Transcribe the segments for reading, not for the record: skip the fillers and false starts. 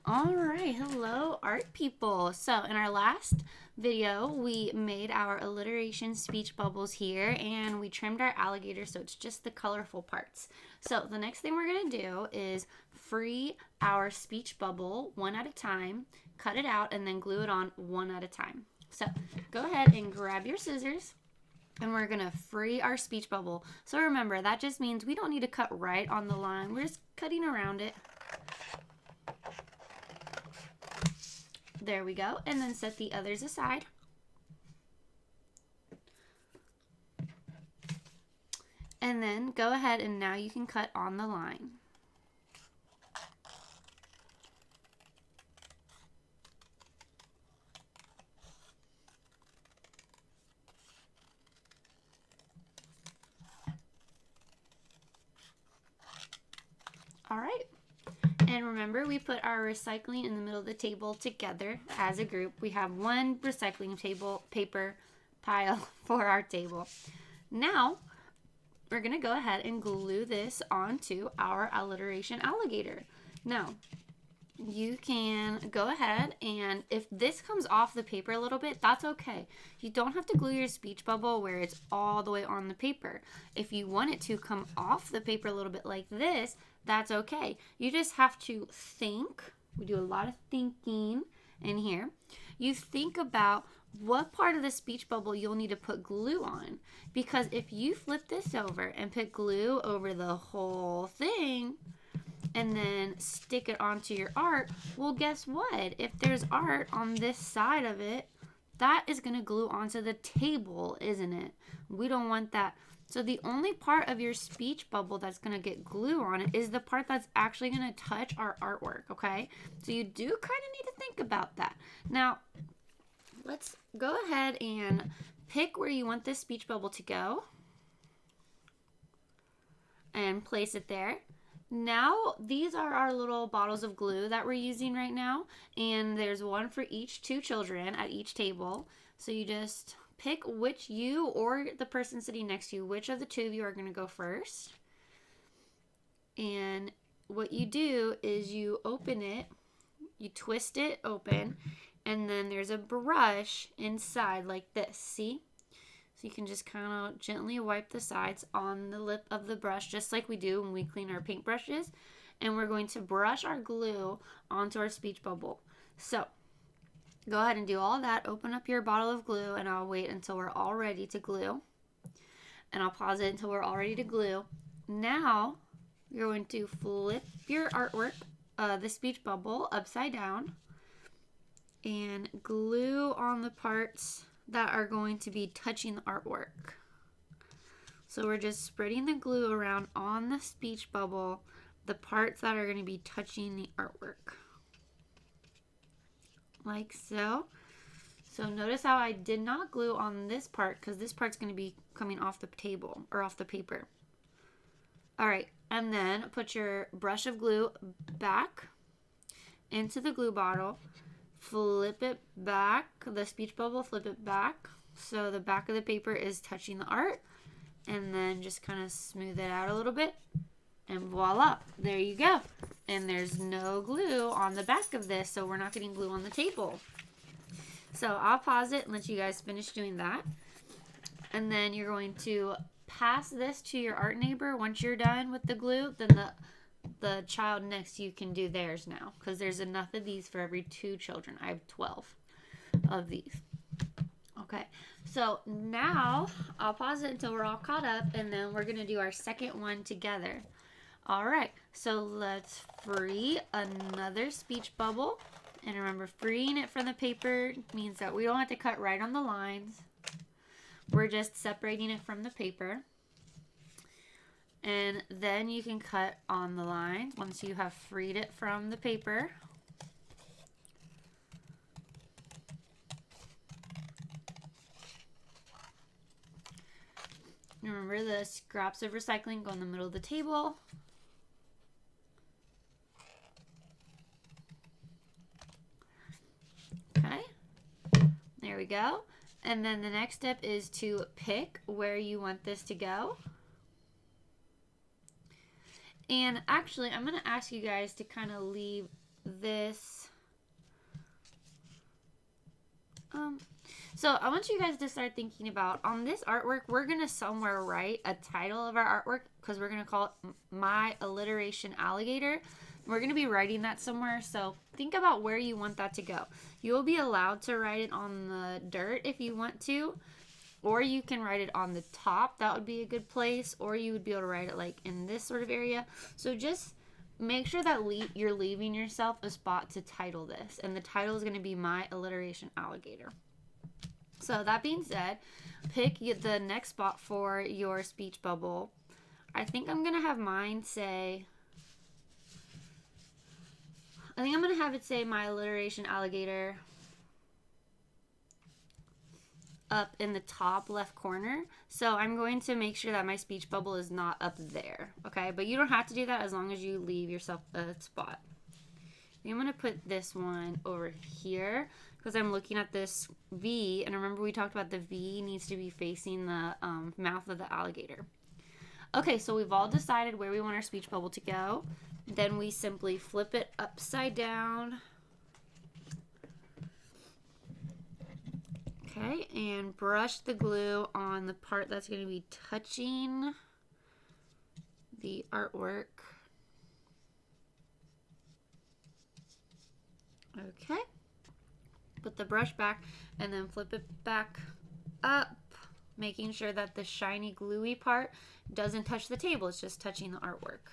All right, hello art people. So in our last video, we made our alliteration speech bubbles here and we trimmed our alligator so it's just the colorful parts. So the next thing we're gonna do is free our speech bubble one at a time, cut it out, and then glue it on one at a time. So go ahead and grab your scissors and we're gonna free our speech bubble. So remember, that just means we don't need to cut right on the line. We're just cutting around it. There we go. And then set the others aside. And then go ahead and now you can cut on the line. All right. And remember, we put our recycling in the middle of the table together as a group. We have one recycling paper pile for our table. Now, we're going to go ahead and glue this onto our alliteration alligator. Now, you can go ahead and if this comes off the paper a little bit, that's okay. You don't have to glue your speech bubble where it's all the way on the paper. If you want it to come off the paper a little bit like this, that's okay. You just have to think. We do a lot of thinking in here. You think about what part of the speech bubble you'll need to put glue on. Because if you flip this over and put glue over the whole thing and then stick it onto your art, well, guess what? If there's art on this side of it, that is going to glue onto the table, isn't it? We don't want that. So the only part of your speech bubble that's going to get glue on it is the part that's actually going to touch our artwork, okay? So you do kind of need to think about that. Now, let's go ahead and pick where you want this speech bubble to go and place it there. Now, these are our little bottles of glue that we're using right now, and there's one for each two children at each table. So you just pick which you or the person sitting next to you, which of the two of you are going to go first. And what you do is you open it, you twist it open, and then there's a brush inside like this, see? So you can just kind of gently wipe the sides on the lip of the brush, just like we do when we clean our paintbrushes. And we're going to brush our glue onto our speech bubble. So go ahead and do all that. Open up your bottle of glue, and I'll wait until we're all ready to glue. And I'll pause it until we're all ready to glue. Now, you're going to flip your artwork, the speech bubble, upside down. And glue on the parts that are going to be touching the artwork. So we're just spreading the glue around on the speech bubble, the parts that are going to be touching the artwork. Like so. So notice how I did not glue on this part because this part's going to be coming off the table or off the paper. All right, and then put your brush of glue back into the glue bottle. Flip it back, the speech bubble, flip it back so the back of the paper is touching the art, and then just kind of smooth it out a little bit, and voila, there you go. And there's no glue on the back of this, so we're not getting glue on the table. So I'll pause it and let you guys finish doing that, and then you're going to pass this to your art neighbor. Once you're done with the glue, then the child next to you can do theirs now because there's enough of these for every two children. I have 12 of these. Okay, so now I'll pause it until we're all caught up, and then we're going to do our second one together. All right, so let's free another speech bubble. And remember, freeing it from the paper means that we don't have to cut right on the lines. We're just separating it from the paper. And then you can cut on the lines once you have freed it from the paper. Remember, the scraps of recycling go in the middle of the table. Okay, there we go. And then the next step is to pick where you want this to go. And actually, I'm going to ask you guys to kind of leave this. So I want you guys to start thinking about, on this artwork, we're going to somewhere write a title of our artwork because we're going to call it My Alliteration Alligator. We're going to be writing that somewhere, so think about where you want that to go. You'll be allowed to write it on the dirt if you want to, or you can write it on the top. That would be a good place, or you would be able to write it like in this sort of area. So just make sure that you're leaving yourself a spot to title this, and the title is going to be My Alliteration Alligator. So that being said, pick the next spot for your speech bubble. I think I'm going to have mine say, I think I'm going to have it say My Alliteration Alligator up in the top left corner. So I'm going to make sure that my speech bubble is not up there, okay? But you don't have to do that as long as you leave yourself a spot. I'm going to put this one over here because I'm looking at this V, and remember we talked about the V needs to be facing the mouth of the alligator. Okay, so we've all decided where we want our speech bubble to go. Then we simply flip it upside down. Okay, and brush the glue on the part that's going to be touching the artwork. Okay, put the brush back and then flip it back up, making sure that the shiny gluey part doesn't touch the table, it's just touching the artwork.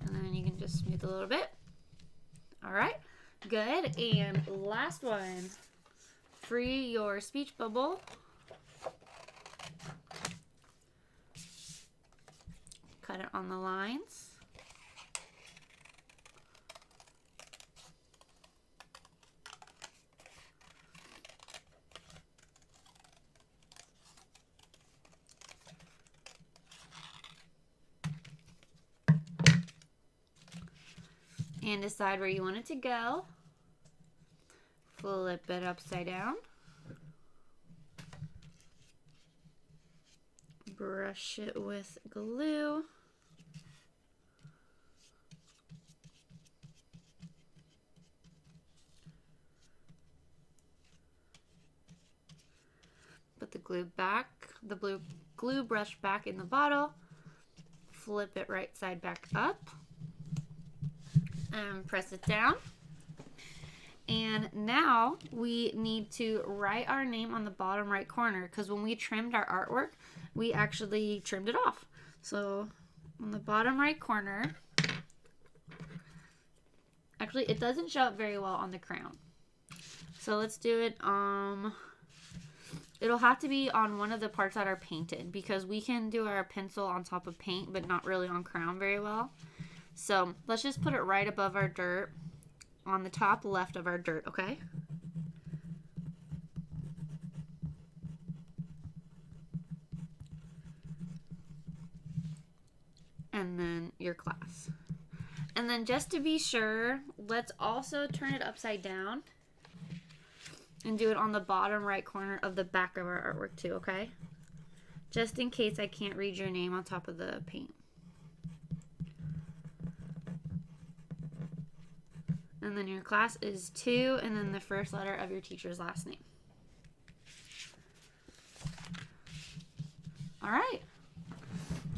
And then you can just smooth a little bit. All right, good. And last one, free your speech bubble. Cut it on the lines. And decide where you want it to go. Flip it upside down. Brush it with glue. Put the glue back, the glue brush back in the bottle. Flip it right side back up. And press it down. And now we need to write our name on the bottom right corner because when we trimmed our artwork, we actually trimmed it off. So on the bottom right corner, actually it doesn't show up very well on the crown. So let's do it, it'll have to be on one of the parts that are painted because we can do our pencil on top of paint but not really on crown very well. So let's just put it right above our dirt, on the top left of our dirt, okay? And then your class. And then just to be sure, let's also turn it upside down and do it on the bottom right corner of the back of our artwork too, okay? Just in case I can't read your name on top of the paint. And then your class is 2, and then the first letter of your teacher's last name. All right.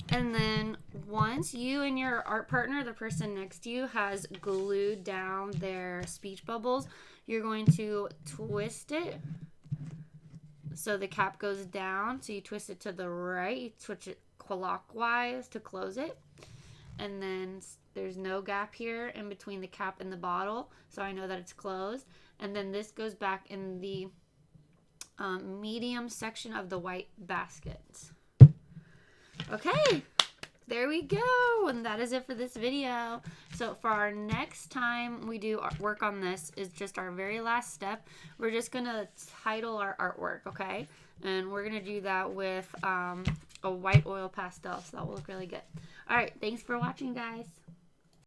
And then once you and your art partner, the person next to you, has glued down their speech bubbles, you're going to twist it so the cap goes down. So you twist it to the right, you switch it clockwise to close it. And then there's no gap here in between the cap and the bottle, so I know that it's closed. And then this goes back in the medium section of the white baskets. Okay, there we go. And that is it for this video. So for our next time we do work on this is just our very last step. We're just going to title our artwork, okay? And we're going to do that with a white oil pastel, so that will look really good. All right, thanks for watching, guys.